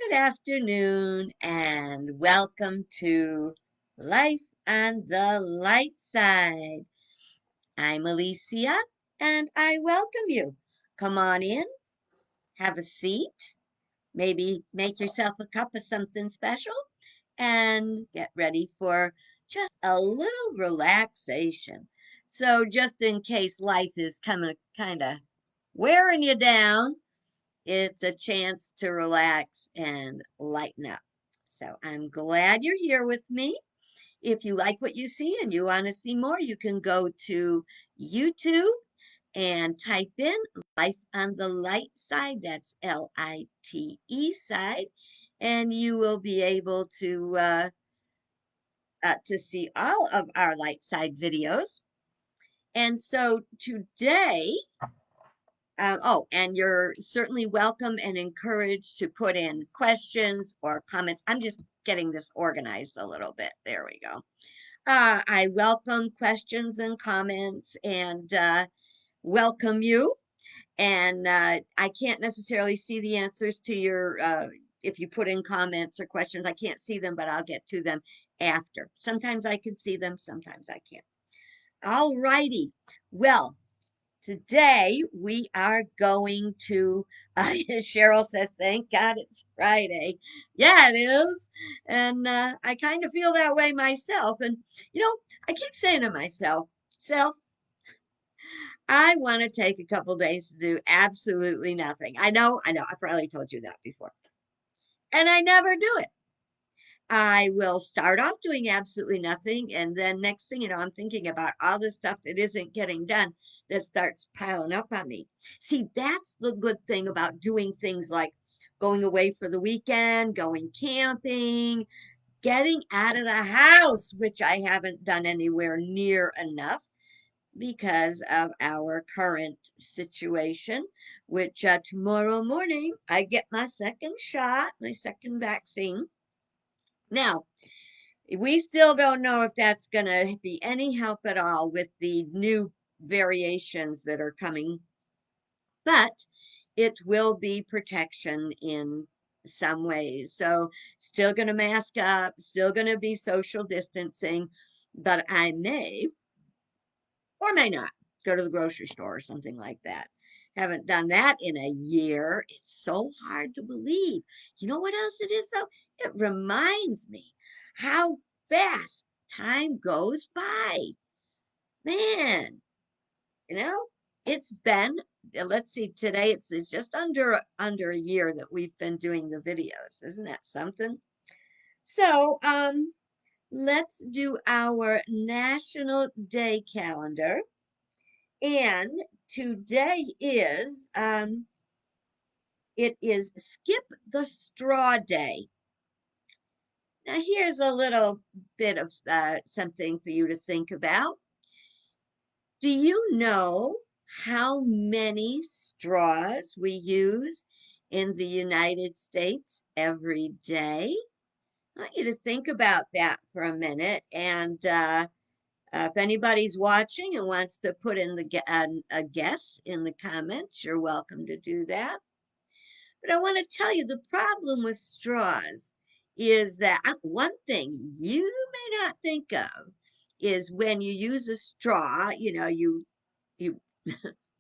Good afternoon and welcome to Life on the Light Side. I'm Alicia and I welcome you. Come on in, have a seat, maybe make yourself a cup of something special and get ready for just a little relaxation. So, just in case life is coming kind of wearing you down, it's a chance to relax and lighten up. So I'm glad you're here with me. If you like what you see and you want to see more, you can go to YouTube and type in Life on the Light Side. That's Lite side. And you will be able to see all of our light side videos. And so today, oh, and you're certainly welcome and encouraged to put in questions or comments. I'm just getting this organized a little bit. There we go. I welcome questions and comments and welcome you. And I can't necessarily see the answers to your, if you put in comments or questions, I can't see them, but I'll get to them after. Sometimes I can see them, sometimes I can't. All righty. Well, today we are going to, Cheryl says, thank God it's Friday. Yeah, it is. And I kind of feel that way myself. And, I keep saying to myself, self, I want to take a couple days to do absolutely nothing. I know, I probably told you that before. And I never do it. I will start off doing absolutely nothing. And then next thing you know, I'm thinking about all the stuff that isn't getting done that starts piling up on me. See, that's the good thing about doing things like going away for the weekend, going camping, getting out of the house, which I haven't done anywhere near enough because of our current situation, which tomorrow morning I get my second shot, my second vaccine. Now, we still don't know if that's going to be any help at all with the new variations that are coming, but it will be protection in some ways. So, still going to mask up, still going to be social distancing, but I may or may not go to the grocery store or something like that. Haven't done that in a year. It's so hard to believe. You know what else it is, though? It reminds me how fast time goes by. Man, you know, it's been, let's see, today it's just under a year that we've been doing the videos. Isn't that something? So, let's do our National Day calendar. And today is it is Skip the Straw Day. Now here's a little bit of something for you to think about. Do you know how many straws we use in the United States every day? I want you to think about that for a minute. And if anybody's watching and wants to put in a guess in the comments, you're welcome to do that. But I want to tell you the problem with straws is that one thing you may not think of is when you use a straw, you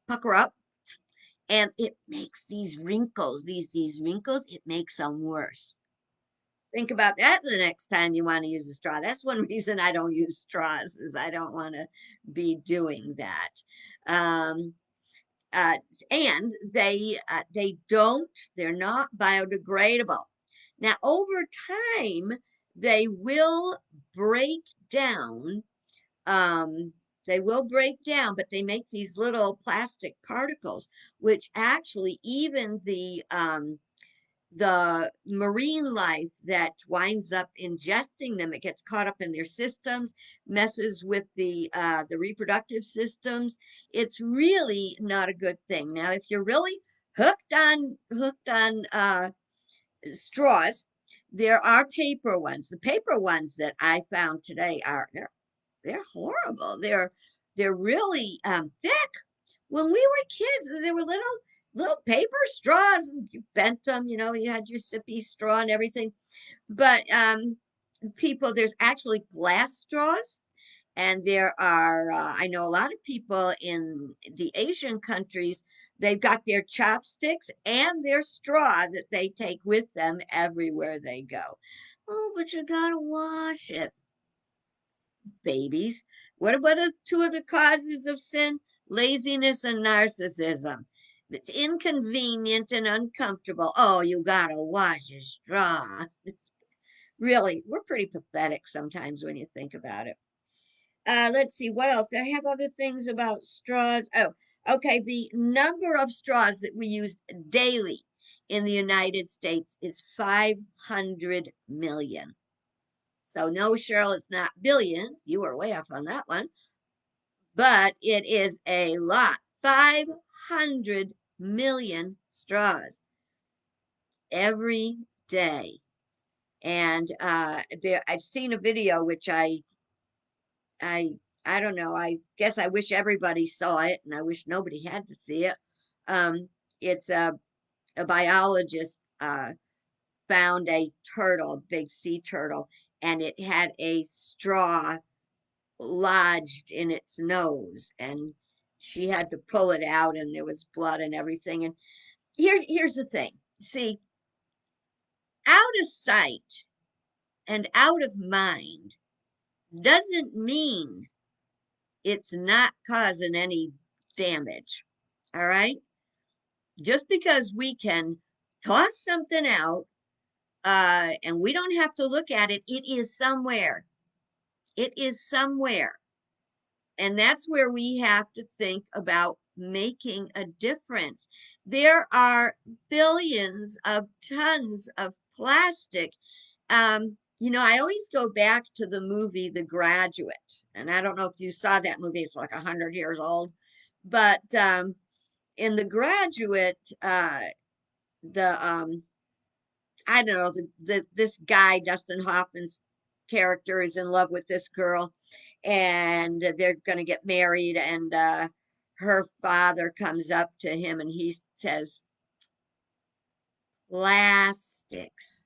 pucker up and it makes these wrinkles, these wrinkles, it makes them worse. Think about that the next time you want to use a straw. That's one reason I don't use straws is I don't want to be doing that. Um, uh, and they're not biodegradable. Now, over time, they will break down. Um, they will break down, but they make these little plastic particles, which actually even the marine life that winds up ingesting them, it gets caught up in their systems, messes with the reproductive systems. It's really not a good thing. Now if you're really hooked on straws, there are paper ones. The paper ones that I found today are they're horrible. They're really thick. When we were kids, they were little little paper straws. You bent them, you had your sippy straw and everything. But there's actually glass straws. And there are, I know a lot of people in the Asian countries, they've got their chopsticks and their straw that they take with them everywhere they go. Oh, but you gotta wash it, babies. What are two of the causes of sin? Laziness and narcissism. It's inconvenient and uncomfortable. Oh, you gotta wash your straw. Really, we're pretty pathetic sometimes when you think about it. Let's see what else. I have other things about straws. Oh, okay. The number of straws that we use daily in the United States is 500 million. So, no, Cheryl, it's not billions. You were way off on that one, but it is a lot. 500 million straws every day. And I've seen a video which I I don't know. I guess I wish everybody saw it, and I wish nobody had to see it. Um, it's a biologist found a turtle, a big sea turtle, and it had a straw lodged in its nose, and she had to pull it out, and there was blood and everything. And here's the thing. See, out of sight and out of mind doesn't mean it's not causing any damage. All right. Just because we can toss something out and we don't have to look at it, it is somewhere. It is somewhere. And that's where we have to think about making a difference. There are billions of tons of plastic. I always go back to the movie The Graduate. And I don't know if you saw that movie, it's like 100 years old. But in The Graduate, the I don't know, this guy, Dustin Hoffman's character, is in love with this girl, and they're going to get married. And her father comes up to him and he says, plastics,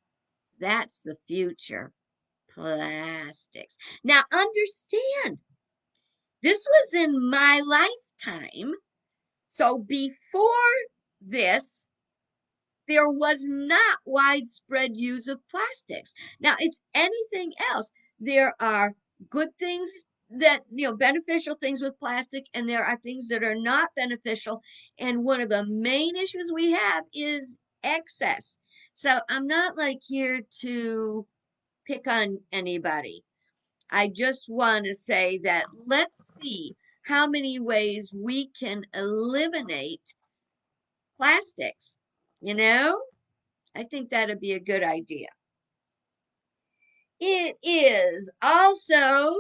that's the future. Plastics. Now, understand, this was in my lifetime. So before this, there was not widespread use of plastics. Now, it's anything else. There are good things that, beneficial things with plastic, and there are things that are not beneficial. And one of the main issues we have is excess. So I'm not like here to pick on anybody. I just want to say that let's see how many ways we can eliminate plastics. You know? I think that'd be a good idea. It is also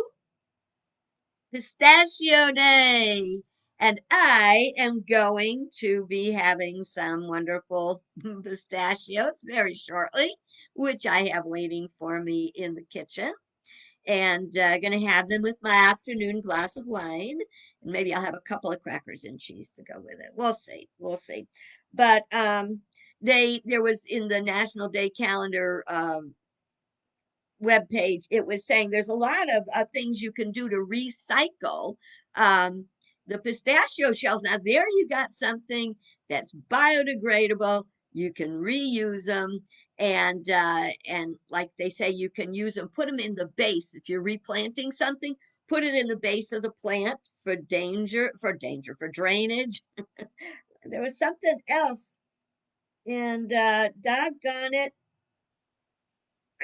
Pistachio Day, and I am going to be having some wonderful pistachios very shortly, which I have waiting for me in the kitchen. And going to have them with my afternoon glass of wine, and maybe I'll have a couple of crackers and cheese to go with it. We'll see. We'll see. But there was in the National Day calendar web page, it was saying there's a lot of things you can do to recycle um, the pistachio shells. Now, there you got something that's biodegradable. You can reuse them, and like they say, you can use them. Put them in the base if you're replanting something. Put it in the base of the plant for drainage. There was something else, and doggone it,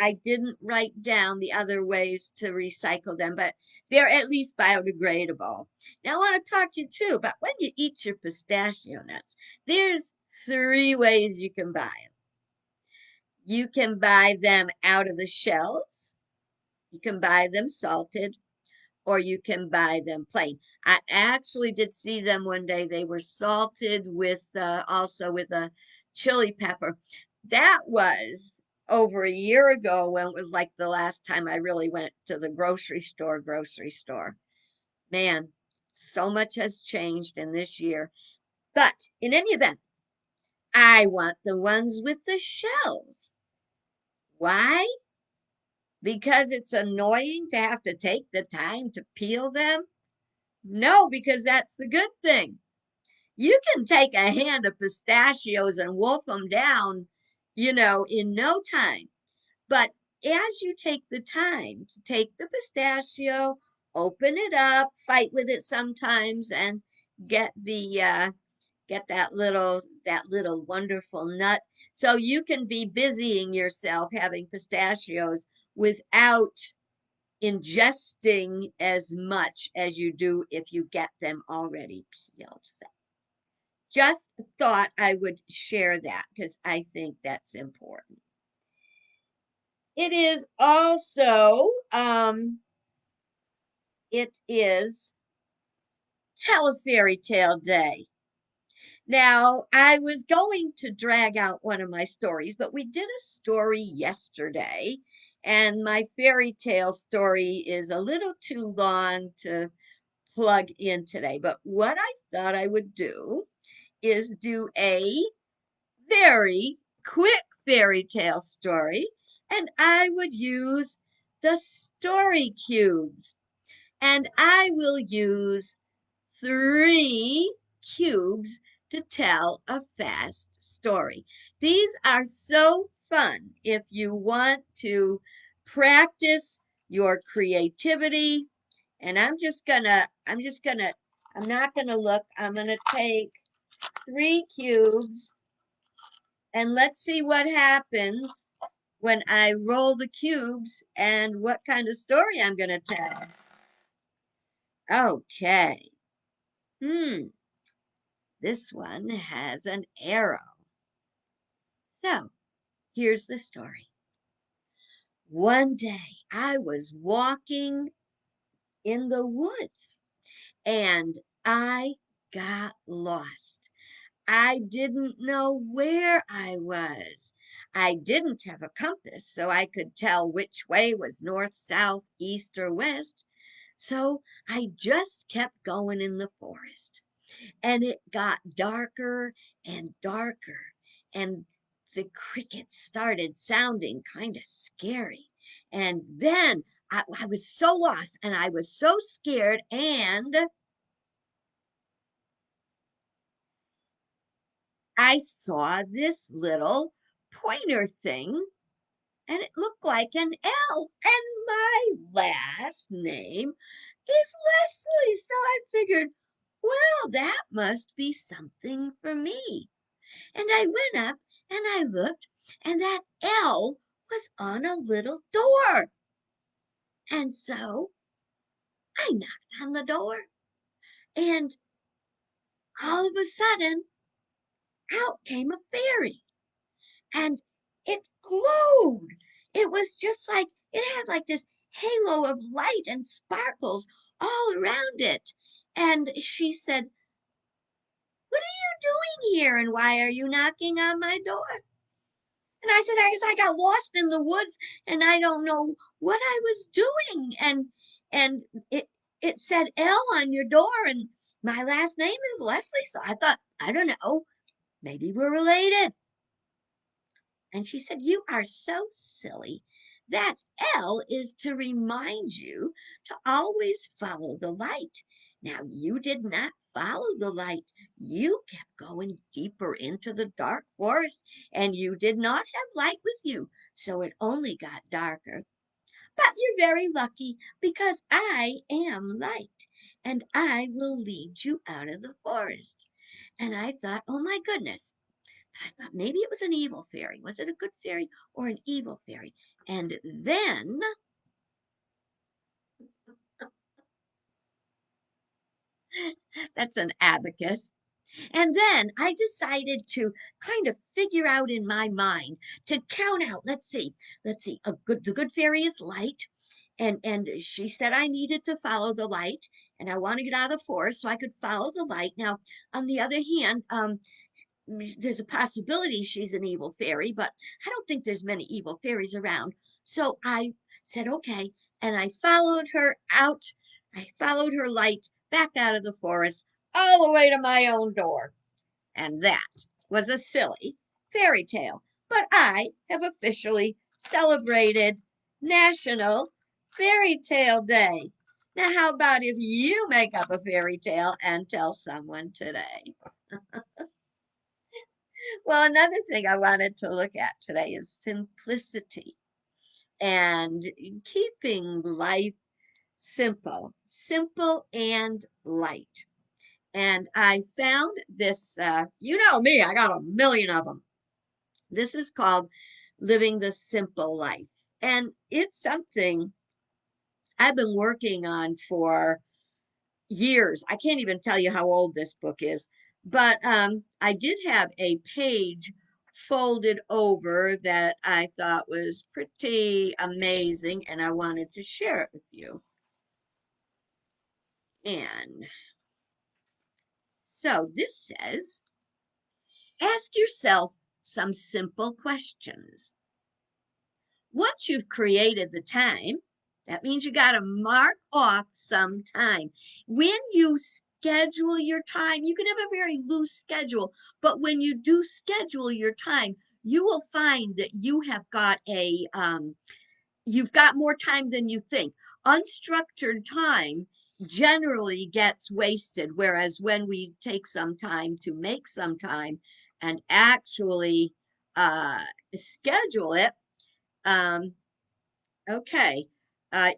I didn't write down the other ways to recycle them, but they're at least biodegradable. Now, I want to talk to you too about when you eat your pistachio nuts. There's three ways you can buy them. You can buy them out of the shells, you can buy them salted, or you can buy them plain. I actually did see them one day. They were salted with also with a chili pepper. That was over a year ago when it was like the last time I really went to the grocery store. Grocery store. Man, so much has changed in this year. But in any event, I want the ones with the shells. Why? Because it's annoying to have to take the time to peel them? No, because that's the good thing. You can take a hand of pistachios and wolf them down, in no time. But as you take the time to take the pistachio, open it up, fight with it sometimes, and get the get that little wonderful nut, so you can be busying yourself having pistachios without ingesting as much as you do if you get them already peeled. So just thought I would share that because I think that's important. It is also it is Tell a Fairy Tale Day. Now, I was going to drag out one of my stories, but we did a story yesterday, and my fairy tale story is a little too long to plug in today. But what I thought I would do is do a very quick fairy tale story, and I would use the story cubes. And I will use 3 cubes to tell a fast story. These are so fun if you want to practice your creativity. And I'm not gonna look. I'm gonna take 3 cubes and let's see what happens when I roll the cubes and what kind of story I'm gonna tell. Okay. Hmm. This one has an arrow. So here's the story. One day I was walking in the woods and I got lost. I didn't know where I was. I didn't have a compass, so I could tell which way was north, south, east, or west. So I just kept going in the forest. And it got darker and darker, and the crickets started sounding kind of scary. And then I was so lost and I was so scared, and I saw this little pointer thing, and it looked like an L. And my last name is Leslie. So I figured, well, that must be something for me. And I went up and I looked, and that L was on a little door. And so I knocked on the door, and all of a sudden, out came a fairy, and it glowed. It was just like it had like this halo of light and sparkles all around it. And she said, "What are you doing here, and why are you knocking on my door?" And I said, I guess I got lost in the woods and I don't know what I was doing. And it said L on your door, and my last name is Leslie. So I thought, I don't know, maybe we're related. And she said, "You are so silly. That L is to remind you to always follow the light. Now, you did not follow the light. You kept going deeper into the dark forest, and you did not have light with you, so it only got darker. But you're very lucky because I am light, and I will lead you out of the forest." And I thought, oh my goodness, I thought maybe it was an evil fairy. Was it a good fairy or an evil fairy? And then that's an abacus. And then I decided to kind of figure out in my mind to count out. Let's see. The good fairy is light, and she said I needed to follow the light, and I want to get out of the forest so I could follow the light. Now, on the other hand, there's a possibility she's an evil fairy, but I don't think there's many evil fairies around. So I said, okay. And I followed her out. I followed her light back out of the forest all the way to my own door. And that was a silly fairy tale, but I have officially celebrated National Fairy Tale Day. Now, how about if you make up a fairy tale and tell someone today? Well, another thing I wanted to look at today is simplicity and keeping life simple, simple and light. And I found this, you know me, I got a million of them. This is called Living the Simple Life. And it's something I've been working on for years. I can't even tell you how old this book is, but I did have a page folded over that I thought was pretty amazing, and I wanted to share it with you. And so this says, ask yourself some simple questions. Once you've created the time, that means you got to mark off some time. When you schedule your time, you can have a very loose schedule, but when you do schedule your time, you will find that you've got more time than you think. Unstructured time generally gets wasted, whereas when we take some time to make some time and actually uh, schedule it, um, okay,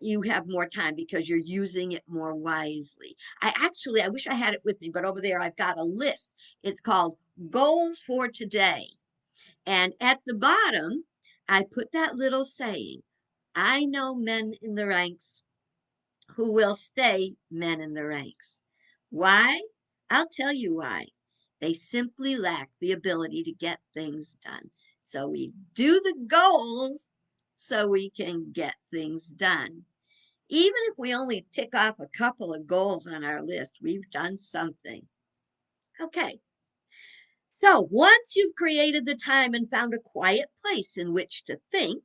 you have more time because you're using it more wisely. I wish I had it with me, but over there I've got a list. It's called Goals for Today. And at the bottom, I put that little saying, I know men in the ranks who will stay men in the ranks. Why? I'll tell you why. They simply lack the ability to get things done. So we do the goals so we can get things done. Even if we only tick off a couple of goals on our list, we've done something. Okay, so once you've created the time and found a quiet place in which to think,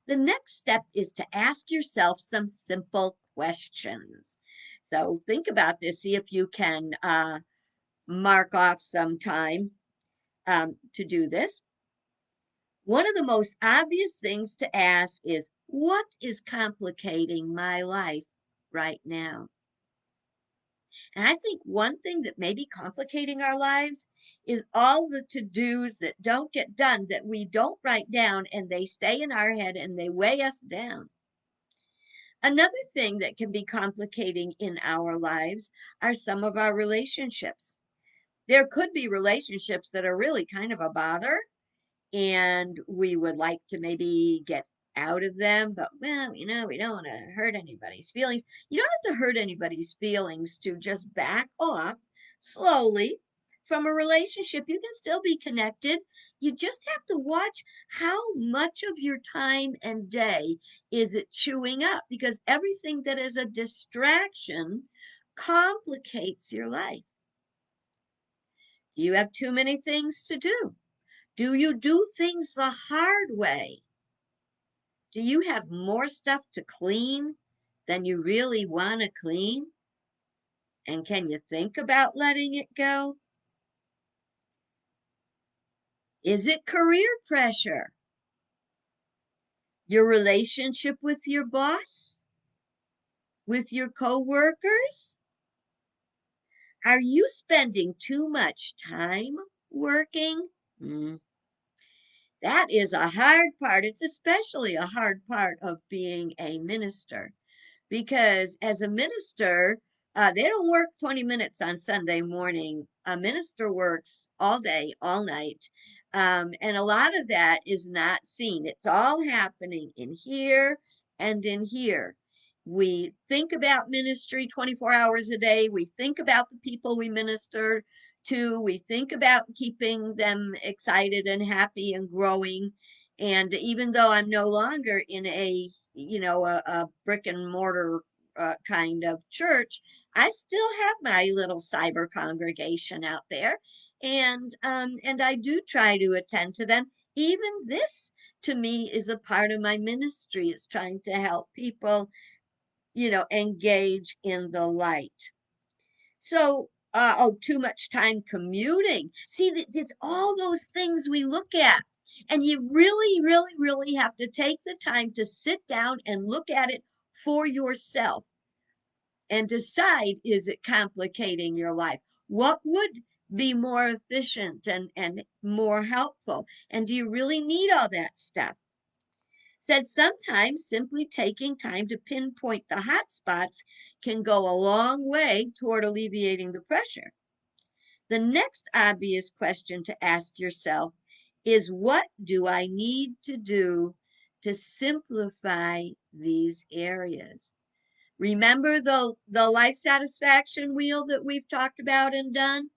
the next step is to ask yourself some simple questions. So think about this, see if you can mark off some time to do this. One of the most obvious things to ask is, what is complicating my life right now? And I think one thing that may be complicating our lives is all the to dos that don't get done that we don't write down and they stay in our head and they weigh us down. Another thing that can be complicating in our lives are some of our relationships. There could be relationships that are really kind of a bother, and we would like to maybe get out of them, but well, we don't want to hurt anybody's feelings. You don't have to hurt anybody's feelings to just back off slowly from a relationship. You can still be connected. You just have to watch how much of your time and day is it chewing up, because everything that is a distraction complicates your life. Do you have too many things to do? Do you do things the hard way? Do you have more stuff to clean than you really want to clean? And can you think about letting it go? Is it career pressure? Your relationship with your boss? With your coworkers? Are you spending too much time working? Mm, that is a hard part. It's especially a hard part of being a minister, because as a minister, they don't work 20 minutes on Sunday morning. A minister works all day, all night. And a lot of that is not seen. It's all happening in here and in here. We think about ministry 24 hours a day. We think about the people we minister to. We think about keeping them excited and happy and growing. And even though I'm no longer in a brick and mortar kind of church, I still have my little cyber congregation out there, and I do try to attend to them. Even this to me is a part of my ministry. Is trying to help people, engage in the light. So Too much time commuting. See, it's all those things we look at. And you really, really, really have to take the time to sit down and look at it for yourself and decide, is it complicating your life? What would be more efficient and more helpful? And do you really need all that stuff? Said sometimes simply taking time to pinpoint the hot spots can go a long way toward alleviating the pressure. The next obvious question to ask yourself is, what do I need to do to simplify these areas? Remember the life satisfaction wheel that we've talked about and done?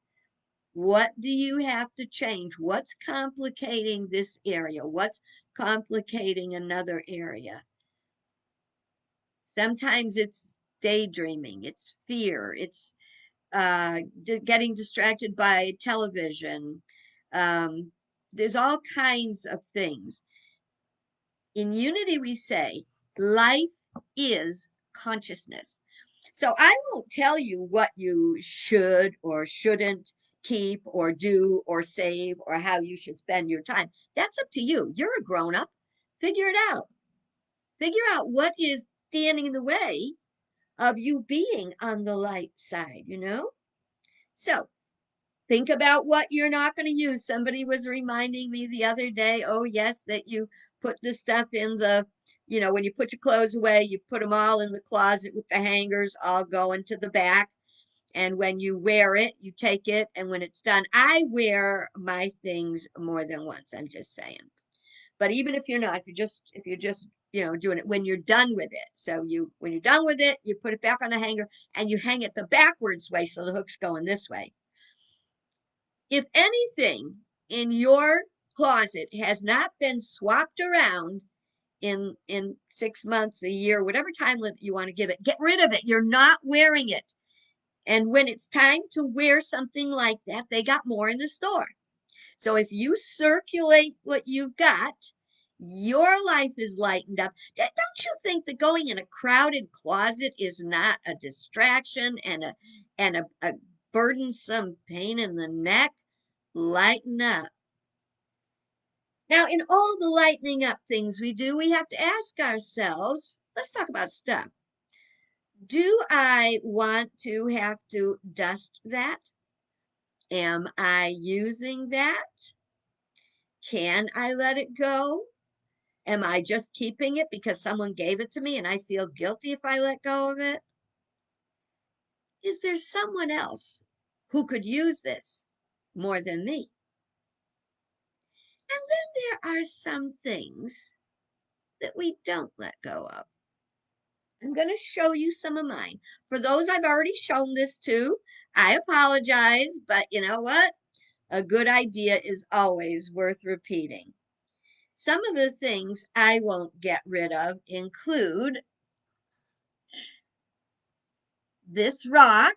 What do you have to change? What's complicating this area? What's complicating another area? Sometimes it's daydreaming, it's fear, it's getting distracted by television. There's all kinds of things. In Unity, we say life is consciousness. So I won't tell you what you should or shouldn't keep or do or save or how you should spend your time. That's up to you. You're a grown up. Figure it out. Figure out what is standing in the way of you being on the light side. So think about what you're not going to use. Somebody was reminding me the other day, oh, yes, that you put the stuff in when you put your clothes away, you put them all in the closet with the hangers all going to the back. And when you wear it, you take it. And when it's done, I wear my things more than once. I'm just saying. But even if you're not, if you're just doing it when you're done with it. So when you're done with it, you put it back on the hanger and you hang it the backwards way so the hook's going this way. If anything in your closet has not been swapped around in 6 months, a year, whatever time limit you want to give it, get rid of it. You're not wearing it. And when it's time to wear something like that, they got more in the store. So if you circulate what you've got, your life is lightened up. Don't you think that going in a crowded closet is not a distraction and a burdensome pain in the neck? Lighten up. Now, in all the lightening up things we do, we have to ask ourselves, let's talk about stuff. Do I want to have to dust that? Am I using that? Can I let it go? Am I just keeping it because someone gave it to me and I feel guilty if I let go of it? Is there someone else who could use this more than me? And then there are some things that we don't let go of. I'm going to show you some of mine. For those I've already shown this to, I apologize, but you know what? A good idea is always worth repeating. Some of the things I won't get rid of include this rock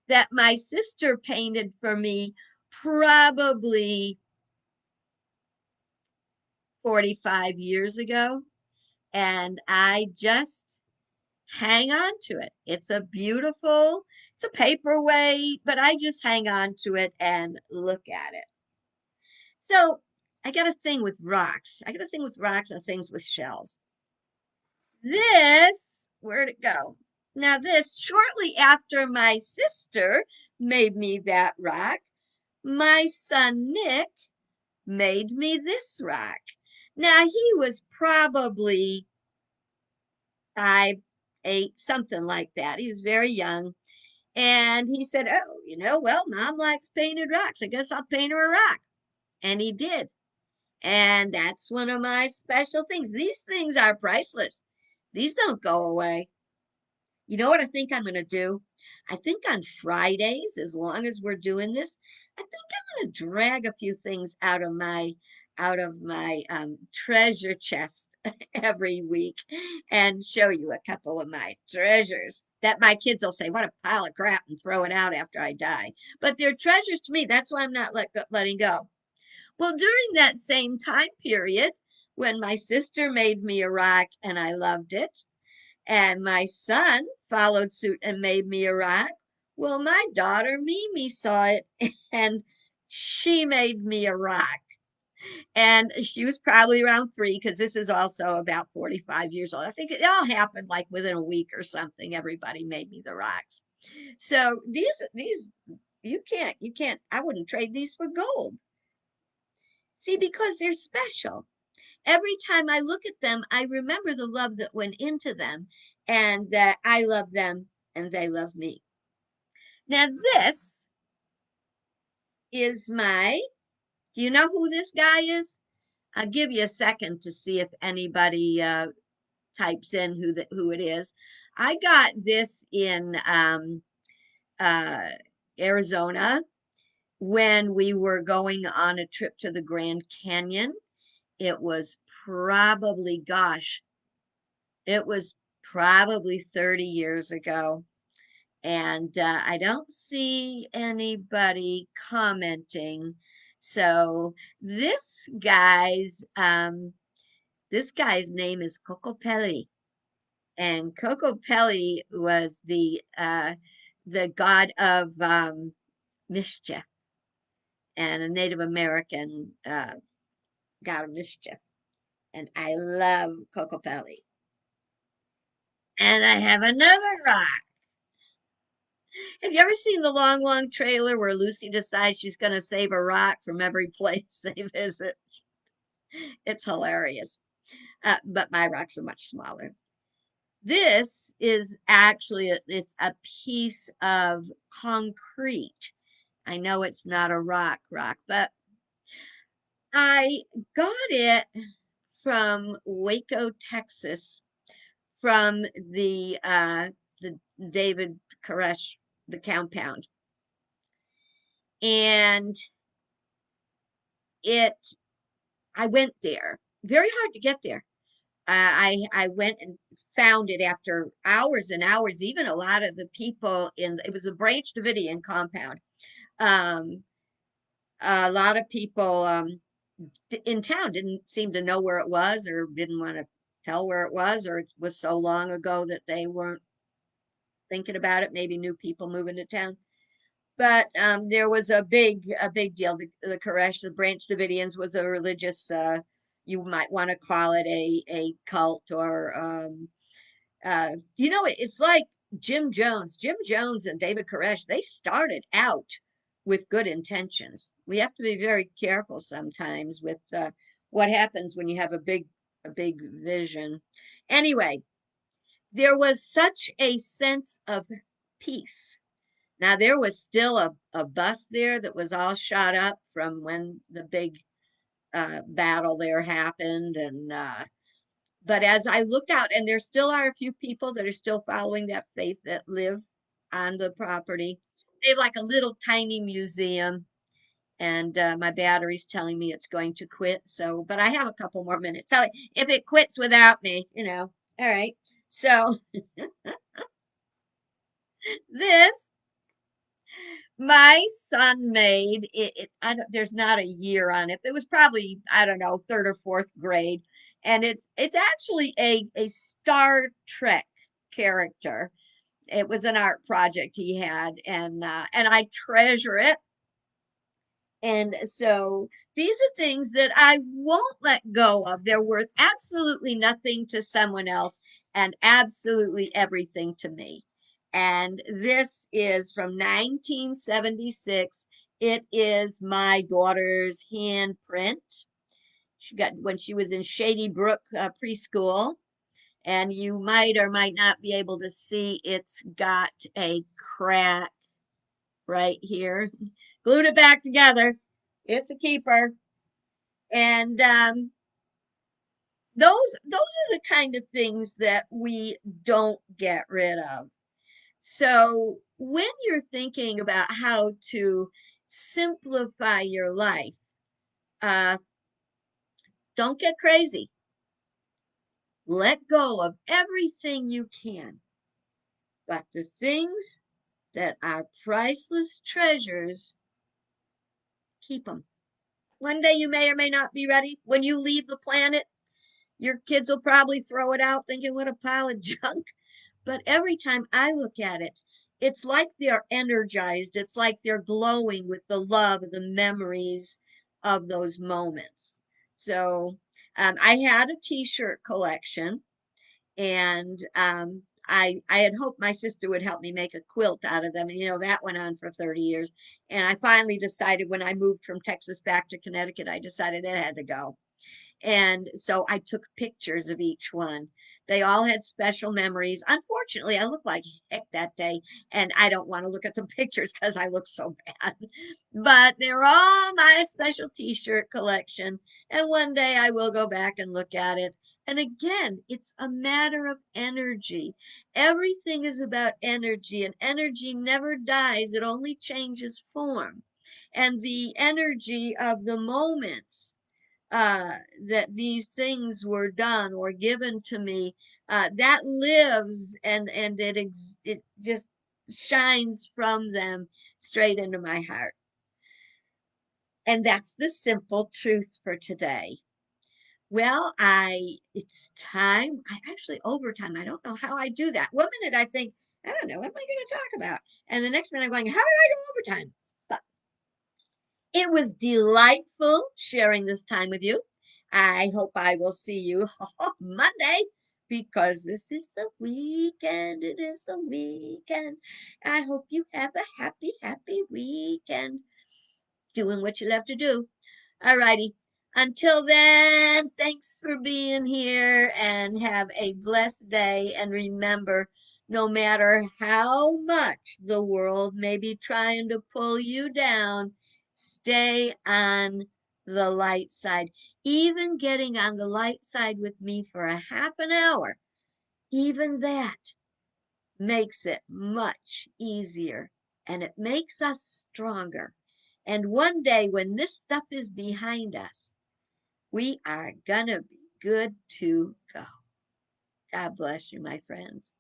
that my sister painted for me probably 45 years ago. And I just hang on to it. It's a paperweight, but I just hang on to it and look at it. So I got a thing with rocks. I got a thing with rocks and things with shells. Where'd it go? Now this, shortly after my sister made me that rock, my son Nick made me this rock. Now he was probably 5, 8, something like that. He was very young. And he said, oh, well, Mom likes painted rocks. I guess I'll paint her a rock. And he did. And that's one of my special things. These things are priceless. These don't go away. You know what I think I'm going to do? I think on Fridays, as long as we're doing this, I think I'm going to drag a few things out of my treasure chest every week and show you a couple of my treasures that my kids will say, what a pile of crap, and throw it out after I die. But they're treasures to me. That's why I'm not letting go. Well, during that same time period, when my sister made me a rock and I loved it, and my son followed suit and made me a rock, Well, my daughter Mimi saw it and she made me a rock. And she was probably around 3 because this is also about 45 years old. I think it all happened like within a week or something. Everybody made me the rocks. So these you can't I wouldn't trade these for gold. See, because they're special. Every time I look at them, I remember the love that went into them and that I love them and they love me. Now this is my, do you know who this guy is? I'll give you a second to see if anybody types in who it is. I got this in uh, Arizona when we were going on a trip to the Grand Canyon. It was probably, gosh, it was probably 30 years ago. And I don't see anybody commenting. So this guy's name is Cocopelli, and Cocopelli was the god of mischief and a Native American god of mischief. And I love Cocopelli. And I have another rock. Have you ever seen the long, long trailer where Lucy decides she's going to save a rock from every place they visit? It's hilarious. But my rocks are much smaller. This is actually it's a piece of concrete. I know it's not a rock, but I got it from Waco, Texas, from the David Koresh, the compound. And it I went there. Very hard to get there. I went and found it after hours and hours. Even a lot of the people it was a Branch Davidian compound. Um, a lot of people in town didn't seem to know where it was or didn't want to tell where it was, or it was so long ago that they weren't thinking about it. Maybe new people moving to town. But there was a big deal. The Koresh, the Branch Davidians, was a religious. You might want to call it a cult or it's like Jim Jones. Jim Jones and David Koresh, they started out with good intentions. We have to be very careful sometimes with what happens when you have a big vision. Anyway, there was such a sense of peace. Now there was still a bus there that was all shot up from when the big battle there happened, and but as I looked out, and there still are a few people that are still following that faith that live on the property. They have like a little tiny museum, and my battery's telling me it's going to quit. So, but I have a couple more minutes. So if it quits without me, all right. So this my son made it, there's not a year on it. It was probably, I don't know, third or fourth grade, and it's actually a Star Trek character. It was an art project he had, and I treasure it. And so these are things that I won't let go of. They're worth absolutely nothing to someone else and absolutely everything to me. And this is from 1976. It is my daughter's handprint. She got when she was in Shady Brook preschool. And you might or might not be able to see it's got a crack right here. Glued it back together. It's a keeper. And those are the kind of things that we don't get rid of. So when you're thinking about how to simplify your life, uh, don't get crazy. Let go of everything you can. But the things that are priceless treasures, keep them. One day you may or may not be ready. When you leave the planet, your kids will probably throw it out thinking, what a pile of junk. But every time I look at it, it's like they're energized. It's like they're glowing with the love, the memories of those moments. So I had a t-shirt collection, and I had hoped my sister would help me make a quilt out of them. And that went on for 30 years. And I finally decided, when I moved from Texas back to Connecticut, I decided it had to go. And so I took pictures of each one. They all had special memories. Unfortunately, I looked like heck that day, and I don't want to look at the pictures because I look so bad. But they're all my special t-shirt collection. And one day I will go back and look at it. And again, it's a matter of energy. Everything is about energy, and energy never dies, it only changes form. And the energy of the moments that these things were done or given to me, that lives, and it just shines from them straight into my heart. And that's the simple truth for today. Well, it's time. I actually overtime. I don't know how I do that. One minute I think, I don't know, what am I going to talk about? And the next minute I'm going, how did I go overtime? But it was delightful sharing this time with you. I hope I will see you Monday, because this is the weekend. It is the weekend. I hope you have a happy, happy weekend doing what you love to do. All righty. Until then, thanks for being here, and have a blessed day. And remember, no matter how much the world may be trying to pull you down, stay on the light side. Even getting on the light side with me for a half an hour, even that makes it much easier, and it makes us stronger. And one day, when this stuff is behind us, we are gonna be good to go. God bless you, my friends.